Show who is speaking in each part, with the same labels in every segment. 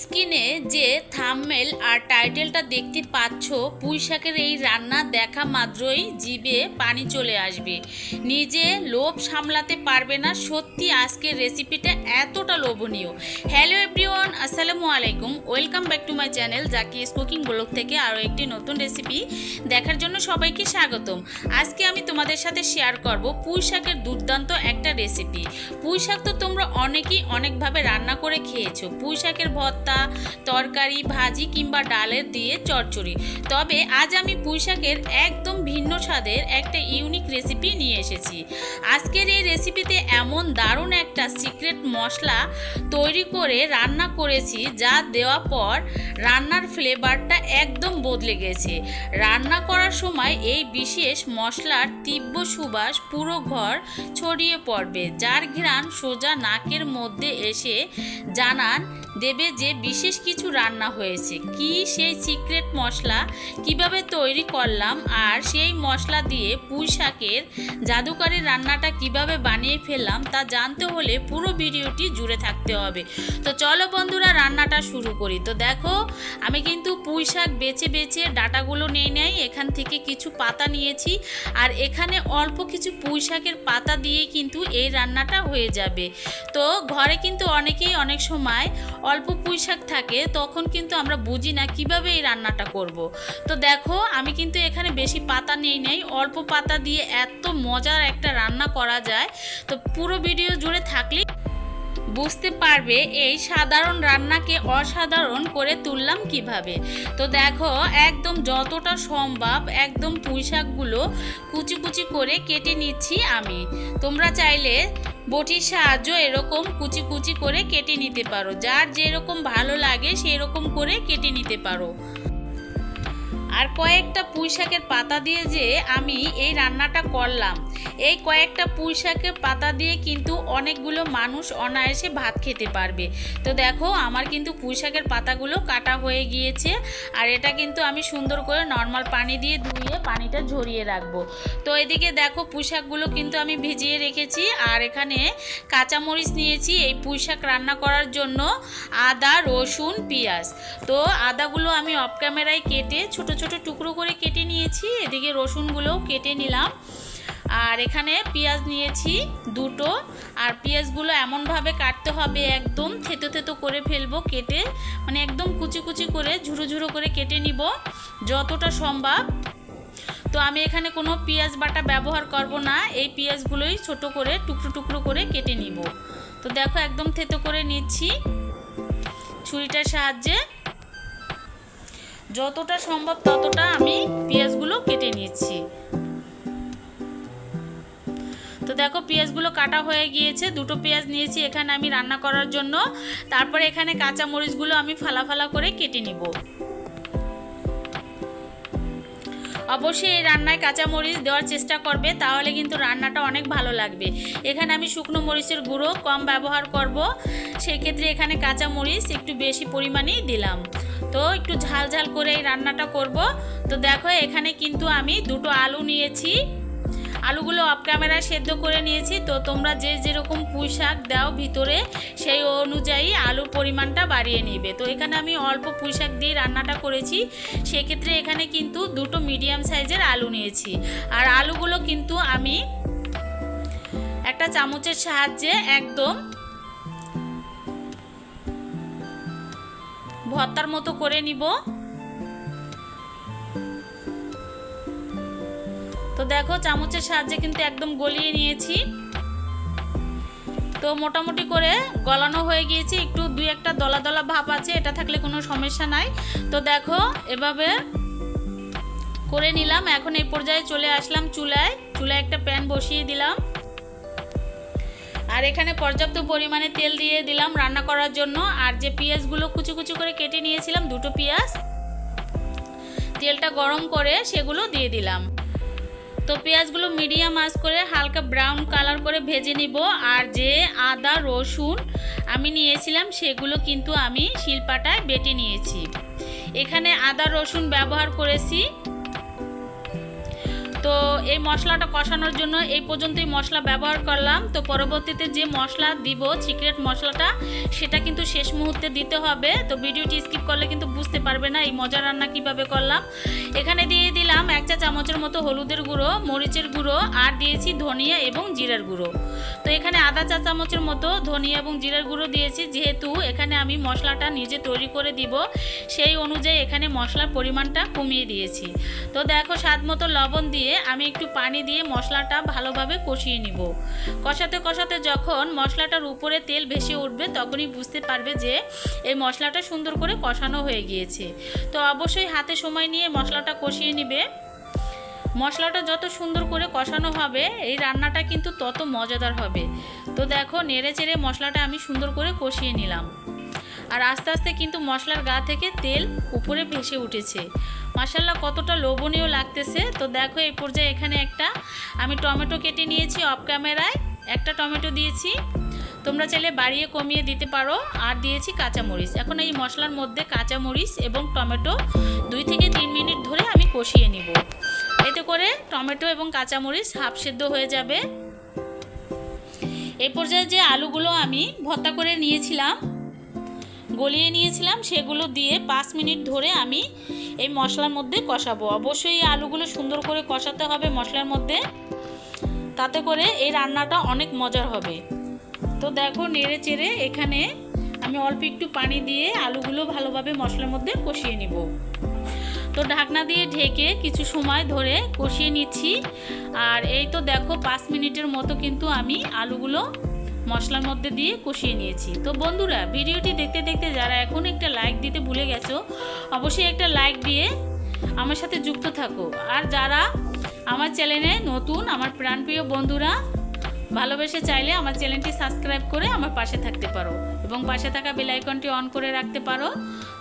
Speaker 1: স্ক্রিনে যে থাম্বনেল আর টাইটেলটা দেখতে পাচ্ছ, পুঁই শাকের এই রান্না দেখা মাত্রই জিভে পানি চলে আসবে, নিজে লোভ সামলাতে পারবে না। সত্যি আজকের রেসিপিটা এতটা লোভনীয়। হ্যালো এভরিওয়ান, আসসালামু আলাইকুম, welcome back to my channel Zakis cooking blog থেকে আরও একটি নতুন রেসিপি দেখার জন্য সবাইকে স্বাগতম। আজকে আমি তোমাদের সাথে শেয়ার করব পুঁই শাকের দুর্দান্ত একটা রেসিপি। পুঁই শাক তো তোমরা অনেকেই অনেকভাবে রান্না করে খেয়েছো, পুঁই শাকের ভর্তা, তরকারি, ভাজি কিংবা ডালের দিয়ে চচ্চড়ি। তবে আজ আমি পুঁই শাকের একদম ভিন্ন স্বাদের একটা ইউনিক রেসিপি নিয়ে এসেছি। আজকের এই রেসিপিতে এমন দারুণ একটা সিক্রেট মশলা তৈরি করে রান্না করেছি, যা দেওয়ার পর রান্নার ফ্লেভারটা একদম বদলে গেছে। রান্না করার সময় এই বিশেষ মশলার তীব্র সুবাস পুরো ঘর ছড়িয়ে পড়বে, যার ঘ্রাণ সোজা নাকের মধ্যে এসে জানান দেবে যে বিশেষ কিছু রান্না হয়েছে। কি সেই সিক্রেট মশলা, কিভাবে তৈরি করলাম, আর সেই মশলা দিয়ে পুঁই শাকের জাদুকরি রান্নাটা কিভাবে বানিয়ে ফেললাম, তা জানতে হলে পুরো ভিডিওটি জুড়ে থাকতে হবে। তো চলো বন্ধুরা, রান্নাটা শুরু করি। তো দেখো, আমি কিন্তু পুঁই শাক বেছে বেছে ডাঁটাগুলো নিয়ে নেই, এখান থেকে কিছু পাতা নিয়েছি, আর এখানে অল্প কিছু পুঁই শাকের পাতা দিয়ে কিন্তু এই রান্নাটা হয়ে যাবে। তো ঘরে কিন্তু অনেকেই অনেক সময় অল্প পুঁই শাক থাকে, তখন কিন্তু আমরা বুঝি না কিভাবে এই রান্নাটা করব। তো দেখো, আমি কিন্তু এখানে বেশি পাতা নিয়ে নেই, অল্প পাতা দিয়ে এত মজার একটা রান্না করা যায়। তো পুরো ভিডিও জুড়ে থাকলে বুঝতে পারবে এই সাধারণ রান্নাকে অসাধারণ করে তুললাম কিভাবে। তো দেখো, একদম যতটা সম্ভব একদম পুঁই শাকগুলো কুচি কুচি করে কেটে নিচ্ছি আমি। তোমরা চাইলে বটির সাহায্য এরকম কুচি কুচি করে কেটে নিতে পারো, যার যেরকম ভালো লাগে সেই রকম করে কেটে নিতে পারো। আর কয়েকটা পুঁই শাকের পাতা দিয়ে যে আমি এই রান্নাটা করলাম, এই কয়েকটা পুঁই শাকের পাতা দিয়ে কিন্তু অনেকগুলো মানুষ অনায়াসে ভাত খেতে পারবে। তো দেখো, আমার কিন্তু পুঁই শাকের পাতাগুলো কাটা হয়ে গিয়েছে, আর এটা কিন্তু আমি সুন্দর করে নর্মাল পানি দিয়ে ধুয়ে পানিটা ঝরিয়ে রাখবো। তো এদিকে দেখো, পুঁই শাকগুলো কিন্তু আমি ভিজিয়ে রেখেছি, আর এখানে কাঁচামরিচ নিয়েছি এই পুঁই শাক রান্না করার জন্য, আদা, রসুন, পেঁয়াজ। তো আদাগুলো আমি অফ ক্যামেরায় কেটে ছোট ছোট টুকরো করে কেটে নিয়েছি, এদিকে রসুনগুলোও কেটে নিলাম, আর এখানে পেঁয়াজ নিয়েছি দুটো। আর পেঁয়াজগুলো এমনভাবে কাটতে হবে, একদম থেতো থেতো করে ফেলবো কেটে, মানে একদম কুচি কুচি করে ঝুরো ঝুরো করে কেটে নিব যতটা সম্ভব। তো আমি এখানে কোনো পেঁয়াজ বাটা ব্যবহার করব না, এই পেঁয়াজগুলোই ছোট করে টুকরো টুকরো করে কেটে নিব। তো দেখো, একদম থেতো করে নিচ্ছি ছুরিটার সাহায্যে, যতটা সম্ভব ততটা আমি পেঁয়াজগুলো কেটে নিচ্ছি। তো দেখো, পেঁয়াজগুলো কাটা হয়ে গিয়েছে, দুটো পেঁয়াজ নিয়েছি এখানে আমি রান্না করার জন্য। তারপরে এখানে কাঁচা মরিচগুলো আমি ফালা ফালা করে কেটে নিব। অবশ্যই এই রান্নায় কাঁচা মরিচ দেওয়ার চেষ্টা করবে, তাহলে কিন্তু রান্নাটা অনেক ভালো লাগবে। এখানে আমি শুকনো মরিচের গুঁড়ো কম ব্যবহার করব, সেক্ষেত্রে এখানে কাঁচা মরিচ একটু বেশি পরিমাণেই দিলাম। তো একটু ঝাল ঝাল করে এই রান্নাটা করব। তো দেখো, এখানে কিন্তু আমি দুটো আলু নিয়েছি, আলুগুলো অফ ক্যামেরায় সেদ্ধ করে নিয়েছি। তো তোমরা যে যেরকম পুঁই শাক দাও ভিতরে, সেই অনুযায়ী আলুর পরিমাণটা বাড়িয়ে নেবে। তো এখানে আমি অল্প পুঁই শাক দিয়ে রান্নাটা করেছি, সেক্ষেত্রে এখানে কিন্তু দুটো মিডিয়াম সাইজের আলু নিয়েছি। আর আলুগুলো কিন্তু আমি একটা চামচের সাহায্যে একদম ভর্তার মতো করে নিব। তো দেখো, চামচের সাহায্যে কিন্তু একদম গলিয়ে নিয়েছি। তো মোটামুটি করে গলানো হয়ে গিয়েছে, একটু দুই একটা দলা দলা ভাব আছে, এটা থাকলে কোনো সমস্যা নাই। তো দেখো, এভাবে করে নিলাম। এখন এই পর্যায়ে চলে আসলাম চুলায় একটা প্যান বসিয়ে দিলাম, আর এখানে পর্যাপ্ত পরিমাণে তেল দিয়ে দিলাম রান্না করার জন্য। আর যে পেঁয়াজগুলো কুচি কুচি করে কেটে নিয়েছিলাম, দুটো পেঁয়াজ, তেলটা গরম করে সেগুলো দিয়ে দিলাম। তো পেঁয়াজগুলো মিডিয়াম আঁচ করে হালকা ব্রাউন কালার করে ভেজে নিব। আর যে আদা রসুন আমি নিয়েছিলাম, সেগুলো কিন্তু আমি শিলপাটায় বেটে নিয়েছি। এখানে আদা রসুন ব্যবহার করেছি। তো তো এই মশলাটা কষানোর জন্য এই পর্যন্তই মশলা ব্যবহার করলাম। তো পরবর্তীতে যে মশলা দিব সিক্রেট মশলাটা সেটা কিন্তু শেষ মুহূর্তে দিতে হবে। তো ভিডিওটি স্কিপ করলে কিন্তু বুঝতে পারবে না এই মজার রান্না কিভাবে করলাম। এখানে দিয়ে দিলাম 1 চা চামচের মতো হলুদের গুঁড়ো, মরিচের গুঁড়ো, আর দিয়েছি ধনিয়া এবং জিরার গুঁড়ো। তো এখানে আধা চা চামচের মতো ধনিয়া এবং জিরার গুঁড়ো দিয়েছি, যেহেতু এখানে আমি মশলাটা নিজে তৈরি করে দিব সেই অনুযায়ী এখানে মশলার পরিমাণটা কমিয়ে দিয়েছি। তো দেখো স্বাদ মতো লবণ দিয়ে আমি একটু পানি দিয়ে মশলাটা ভালোভাবে কষিয়ে নিব। কষাতে কষাতে যখন মশলাটার উপরে তেল ভেসে উঠবে তখনই বুঝতে পারবে যে এই মশলাটা সুন্দর করে কষানো হয়ে গিয়েছে। তো অবশ্যই হাতে সময় নিয়ে মশলাটা কষিয়ে নিবে। মশলাটা যত সুন্দর করে কষানো হবে এই রান্নাটা কিন্তু তত মজাদার হবে। তো দেখো নেড়ে চেড়ে মশলাটা আমি সুন্দর করে কষিয়ে নিলাম, আর আস্তে আস্তে কিন্তু মশলার গা থেকে তেল উপরে ভেসে উঠেছে। মাশাআল্লাহ কতটা লোভনীয় লাগতেছে। তো দেখো এই পর্যায়ে এখানে একটা আমি টমেটো কেটে নিয়েছি, অফ ক্যামেরায় একটা টমেটো দিয়েছি, তোমরা চাইলে বাড়িয়ে কমিয়ে দিতে পারো। আর দিয়েছি কাঁচামরিচ। এখন এই মশলার মধ্যে কাঁচামরিচ এবং টমেটো 2 থেকে 3 মিনিট ধরে আমি কষিয়ে নিব। এতে করে টমেটো এবং কাঁচামরিচ হাফ সেদ্ধ হয়ে যাবে। এই পর্যায়ে যে আলুগুলো আমি ভর্তা করে নিয়েছিলাম, গলিয়ে নিয়েছিলাম, সেগুলো দিয়ে 5 মিনিট ধরে আমি এই মশলার মধ্যে কষাবো। অবশ্যই এই আলুগুলো সুন্দর করে কষাতে হবে মশলার মধ্যে, তাতে করে এই রান্নাটা অনেক মজার হবে। তো দেখো নেড়ে চেড়ে এখানে আমি অল্প একটু পানি দিয়ে আলুগুলো ভালোভাবে মশলার মধ্যে কষিয়ে নিব। তো ঢাকনা দিয়ে ঢেকে কিছু সময় ধরে কষিয়ে নিচ্ছি। আর এই তো দেখো 5 মিনিটের মতো কিন্তু আমি আলুগুলো মশলার মধ্যে দিয়ে কষিয়ে নিয়েছি। তো বন্ধুরা ভিডিওটি দেখতে দেখতে যারা এখন একটা লাইক দিতে ভুলে গেছো অবশ্যই একটা লাইক দিয়ে আমার সাথে যুক্ত থাকো। আর যারা আমার চ্যানেলে নতুন আমার প্রাণপ্রিয় বন্ধুরা ভালোবেসে চাইলে আমার চ্যানেলটি সাবস্ক্রাইব করে আমার পাশে থাকতে পারো এবং পাশে থাকা বেল আইকনটি অন করে রাখতে পারো।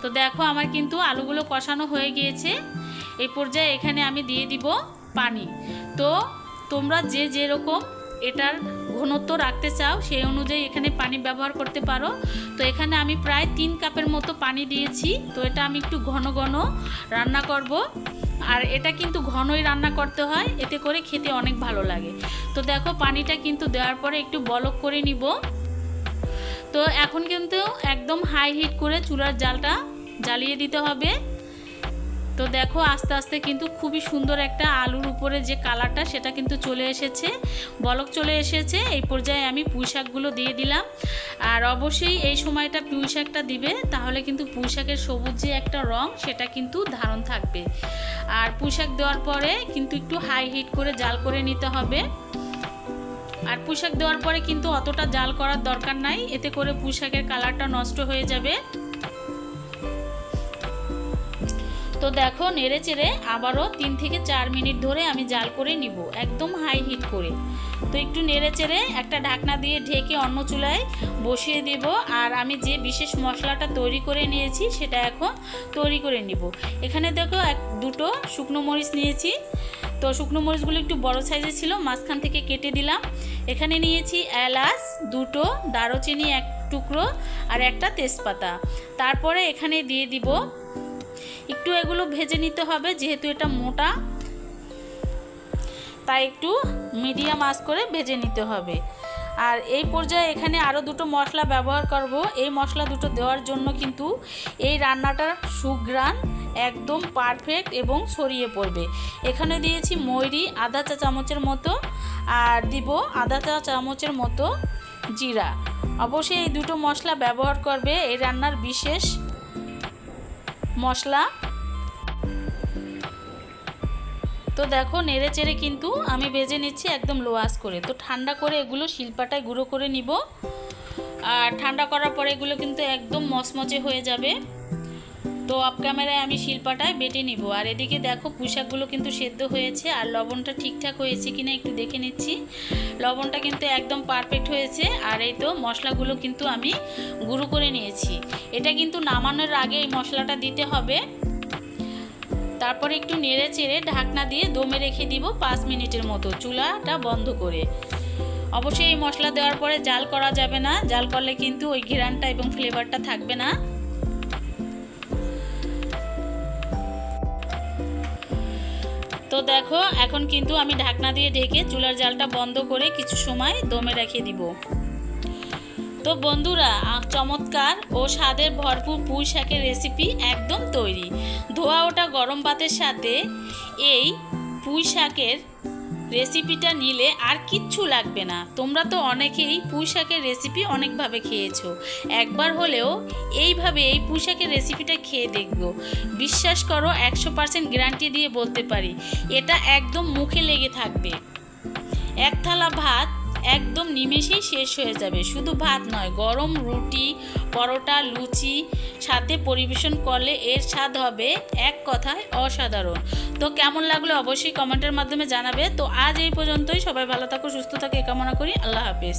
Speaker 1: তো দেখো আমার কিন্তু আলুগুলো কষানো হয়ে গিয়েছে। এই পর্যায়ে এখানে আমি দিয়ে দিব পানি। তো তোমরা যে যেরকম এটার ঘনত্ব রাখতে চাও সেই অনুযায়ী এখানে পানি ব্যবহার করতে পারো। তো এখানে আমি প্রায় 3 কাপের মতো পানি দিয়েছি। তো এটা আমি একটু ঘন ঘন রান্না করব, আর এটা কিন্তু ঘনই রান্না করতে হয়, এতে করে খেতে অনেক ভালো লাগে। তো দেখো পানিটা কিন্তু দেওয়ার পরে একটু বলক করে নিব। তো এখন কিন্তু একদম হাই হিট করে চুলার জালটা জ্বালিয়ে দিতে হবে। তো দেখো আস্তে আস্তে কিন্তু খুবই সুন্দর একটা আলুর উপরে যে কালারটা সেটা কিন্তু চলে এসেছে, বলক চলে এসেছে। এই পর্যায়ে আমি পুঁই শাকগুলো দিয়ে দিলাম। আর অবশ্যই এই সময়টা পুঁই শাকটা দিবে, তাহলে কিন্তু পুঁই শাকের সবুজ যে একটা রং সেটা কিন্তু ধারণ থাকবে। আর পুঁই শাক দেওয়ার পরে কিন্তু একটু হাই হিট করে জাল করে নিতে হবে। আর পুঁই শাক দেওয়ার পরে কিন্তু অতটা জাল করার দরকার নাই, এতে করে পুঁই শাকের কালারটা নষ্ট হয়ে যাবে। তো দেখো নেড়ে চেড়ে আবারও 3 থেকে 4 মিনিট ধরে আমি জাল করে নিব, একদম হাই হিট করে। তো একটু নেড়ে চেড়ে একটা ঢাকনা দিয়ে ঢেকে অন্য চুলায় বসিয়ে দেব। আর আমি যে বিশেষ মশলাটা তৈরি করে নিয়েছি সেটা এখন তৈরি করে নিব। এখানে দেখো 2টো শুকনো মরিচ নিয়েছি। তো শুকনো মরিচগুলো একটু বড় সাইজের ছিল, মাঝখান থেকে কেটে দিলাম। এখানে নিয়েছি এলাচ 2টো, দারুচিনি 1 টুকরো আর একটা তেজপাতা। তারপরে এখানে দিয়ে দিব, একটু এগুলো ভেজে নিতে হবে, যেহেতু এটা মোটা তাই একটু মিডিয়াম আঁচ করে ভেজে নিতে হবে। আর এই পর্যায়ে এখানে আরও 2টো মশলা ব্যবহার করব। এই মশলা দুটো দেওয়ার জন্য কিন্তু এই রান্নাটার সুঘ্রাণ একদম পারফেক্ট এবং ছড়িয়ে পড়বে। এখানে দিয়েছি মৌরি আধা চা চামচের মতো, আর দিব আধা চা চামচের মতো জিরা। অবশ্যই এই 2টো মশলা ব্যবহার করবে, এই রান্নার বিশেষ মশলা। তো দেখো নেড়ে চেড়ে কিন্তু আমি ভেজে নিচ্ছি একদম লো আঁচ করে। তো ঠান্ডা করে এগুলো শিলপাটায় গুঁড়ো করে নিব। আর ঠান্ডা করার পরে এগুলো কিন্তু একদম মচমচে হয়ে যাবে। তো অফ ক্যামেরায় আমি শিলপাটায় বেটে নিব। আর এদিকে দেখো পুঁই শাকগুলো কিন্তু সেদ্ধ হয়েছে, আর লবণটা ঠিকঠাক হয়েছে কিনা একটু দেখে নিচ্ছি। লবণটা কিন্তু একদম পারফেক্ট হয়েছে। আর এই তো মশলাগুলো কিন্তু আমি গুঁড়ো করে নিয়েছি। এটা কিন্তু নামানোর আগে এই মশলাটা দিতে হবে। তারপরে একটু নেড়ে চেড়ে ঢাকনা দিয়ে দমে রেখে দিব 5 মিনিটের মতো, চুলাটা বন্ধ করে। অবশ্যই এই মশলা দেওয়ার পরে জাল করা যাবে না, জাল করলে কিন্তু ওই ঘ্রাণটা এবং ফ্লেভারটা থাকবে না। তো তো দেখো এখন কিন্তু আমি ঢাকনা দিয়ে ঢেকে চুলার জালটা বন্ধ করে কিছু সময় দমে রেখে দিব। তো বন্ধুরা, চমৎকার ও স্বাদের ভরপুর পুঁই শাকের রেসিপি একদম তৈরি। ধোয়া ওঠা গরম ভাতের সাথে এই পুঁই শাকের রেসিপিটা নিলে আর কিচ্ছু লাগবে না। তোমরা তো অনেকেই পুঁই শাকের রেসিপি অনেকভাবে খেয়েছো, একবার হলেও এইভাবে এই পুঁই শাকের রেসিপিটা খেয়ে দেখবো। বিশ্বাস করো, 100% গ্যারান্টি দিয়ে বলতে পারি এটা একদম মুখে লেগে থাকবে। এক থালা ভাত একদম নিমেষেই শেষ হয়ে যাবে। শুধু ভাত নয়, গরম রুটি, পরোটা, লুচি সাথে পরিবেশন করলে এর স্বাদ হবে এক কথায় অসাধারণ। তো কেমন লাগলো অবশ্যই কমেন্টের মাধ্যমে জানাবে। তো আজ এই পর্যন্তই। সবাই ভালো থাকো, সুস্থ থাকো এই কামনা করি। আল্লাহ হাফেজ।